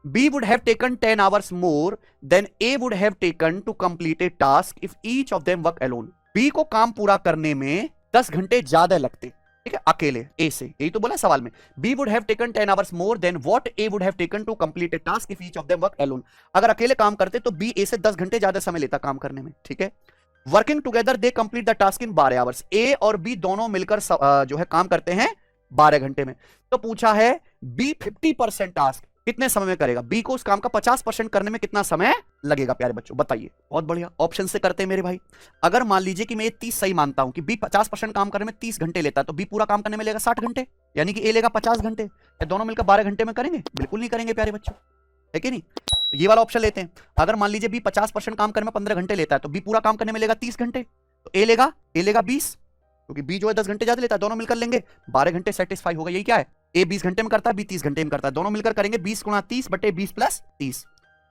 B would have taken 10 hours more than A would have taken to complete a task if each of them work alone. B को काम पूरा करने में 10 घंटे ज्यादा लगते, ठीक है, अकेले A से, यही तो बोला सवाल में. B would have taken 10 hours more than what A would have taken to complete a task if each of them work alone. अगर अकेले काम करते तो B A से 10 घंटे ज्यादा समय लेता काम करने में, ठीक है. Working together they complete the task in 12 hours. A और B दोनों मिलकर जो है काम करते हैं 12 घंटे में. तो पूछा है B 50% टास्क कितने समय में करेगा. B को उस काम का 50% करने में कितना समय लगेगा प्यारे बच्चों, बताइए. बहुत बढ़िया, ऑप्शन से करते हैं मेरे भाई. अगर मान लीजिए कि मैं ये 30 सही मानता हूं कि B 50% काम करने में 30 घंटे लेता है, तो B पूरा काम करने में लेगा 60 घंटे, यानी कि A लेगा 50 घंटे. या दोनों मिलकर 12 घंटे में करेंगे? बिल्कुल नहीं करेंगे प्यारे बच्चों, है कि नहीं. ये वाला ऑप्शन लेते हैं. अगर मान लीजिए B 50% काम करने में 15 घंटे लेता है, तो B पूरा काम करने में लेगा 30 घंटे, तो A लेगा 20, क्योंकि B जो है 10 घंटे ज्यादा लेता है. दोनों मिलकर लेंगे 12 घंटे, सेटिस्फाई होगा. यही क्या है, A 20 घंटे में करता है, B 30 घंटे में करता है. दोनों मिलकर करेंगे 20 गुणा 30 बटे 20 प्लस 30,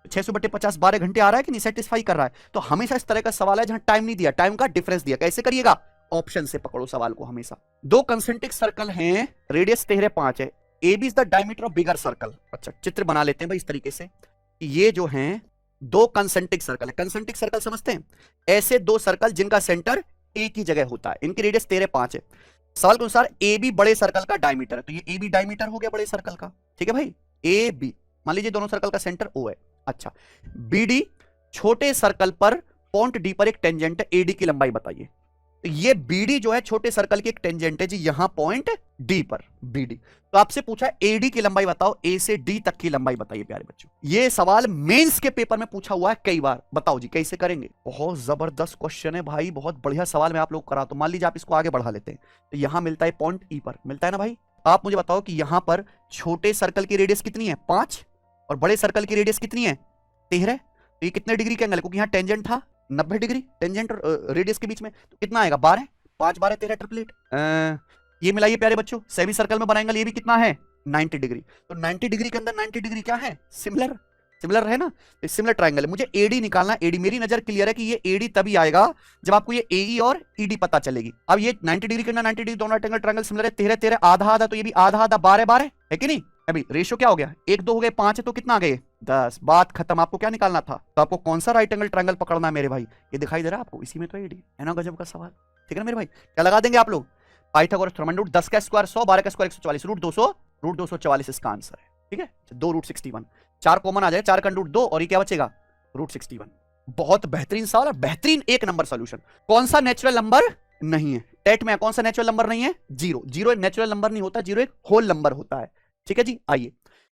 600 बटे 50, 12 घंटे आ रहा है कि नहीं, सेटिस्फाई कर रहा है. तो हमेशा इस तरह का सवाल है जहां टाइम नहीं दिया, टाइम का डिफरेंस दिया. कैसे करिएगा, ऑप्शन से पकड़ो सवाल को हमेशा. दो कंसेंट्रिक सर्कल हैं, रेडियस 13 5 है. AB is the diameter of bigger circle. अच्छा, चित्र बना लेते हैं भाई इस तरीके से. ये जो हैं दो कंसेंट्रिक सर्कल है. कंसेंट्रिक सर्कल समझते हैं, ऐसे दो सर्कल जिनका सेंटर एक ही जगह होता है. इनकी रेडियस 13 5 है. सवाल के अनुसार ए बी बड़े सर्कल का डायमीटर है, तो ये ए बी डायमीटर हो गया बड़े सर्कल का, ठीक है भाई. ए बी मान लीजिए दोनों सर्कल का सेंटर ओ है. अच्छा, बी डी छोटे सर्कल पर पॉइंट डी पर एक टेंजेंट है, ए डी की लंबाई बताइए. तो ये बी डी जो है छोटे सर्कल की एक टेंजेंट है जी, यहां पॉइंट डी पर बी डी. तो आपसे पूछा ए डी की लंबाई बताओ, ए से डी तक की लंबाई बताइए प्यारे बच्चों. ये सवाल मेंस के पेपर में पूछा हुआ है कई बार. बताओ जी कैसे करेंगे. बहुत जबरदस्त क्वेश्चन है भाई, बहुत बढ़िया सवाल मैं आप लोग करा. तो मान लीजिए आप इसको आगे बढ़ा लेते हैं, तो यहां मिलता है पॉइंट ई पर, मिलता है ना भाई. आप मुझे बताओ कि यहां पर छोटे सर्कल की रेडियस कितनी है 5 और बड़े सर्कल की रेडियस कितनी है 13. तो ये कितने डिग्री के एंगल है, क्योंकि यहां टेंजेंट था 90 डिग्री टेंजेंट और रेडियस के बीच में, तो कितना आएगा 12, 5 12 13 ट्रिपलेट. ये मिलाइए प्यारे बच्चों, सेमी सर्कल में बनाएंगे, ये भी कितना है 90 डिग्री. तो 90 डिग्री के अंदर 90 डिग्री क्या है, सिमिलर, सिमिलर है ना. तो सिमिलर ट्रायंगल है. मुझे एडी निकालना. एडी मेरी नजर क्लियर है कि ये एडी तभी आएगा जब आपको ये एई और ईडी पता चलेगी. अब ये 90 डिग्री के अंदर 90 डिग्री दोनों ट्रायंगल सिमिलर है. 13 13 आधा आधा, तो ये भी आधा आधा 12 12 है कि नहीं. अभी रेशियो क्या हो गया, 1 2 हो गए, 5 है तो कितना आ गए 10. बात खत्म. आपको क्या निकालना था, तो आपको कौन सा राइट एंगल ट्रायंगल पकड़ना है मेरे भाई. ये दिखाई दे रहा है आपको, इसी में तो एडी है ना. गजब का सवाल, ठीक है ना मेरे भाई. क्या लगा देंगे आप लोग, पाइथागोरस थ्योरम. रूट 10 का स्क्वायर 100, 12 का स्क्वायर 144, रूट 200, रूट 244 इसका आंसर है, ठीक है. 2 रूट 61, 4 कॉमन आ जाए, 4 का रूट 2 और ये क्या बचेगा रूट 61. बहुत बेहतरीन सवाल और बेहतरीन 1 नंबर सोल्यूशन. कौन सा नेचुरल नंबर नहीं है टेट में, कौन सा नेचुरल नंबर नहीं है, जीरो. जीरो एक नेचुरल नंबर नहीं होता, जीरो एक होल नंबर होता है, ठीक है जी. आइए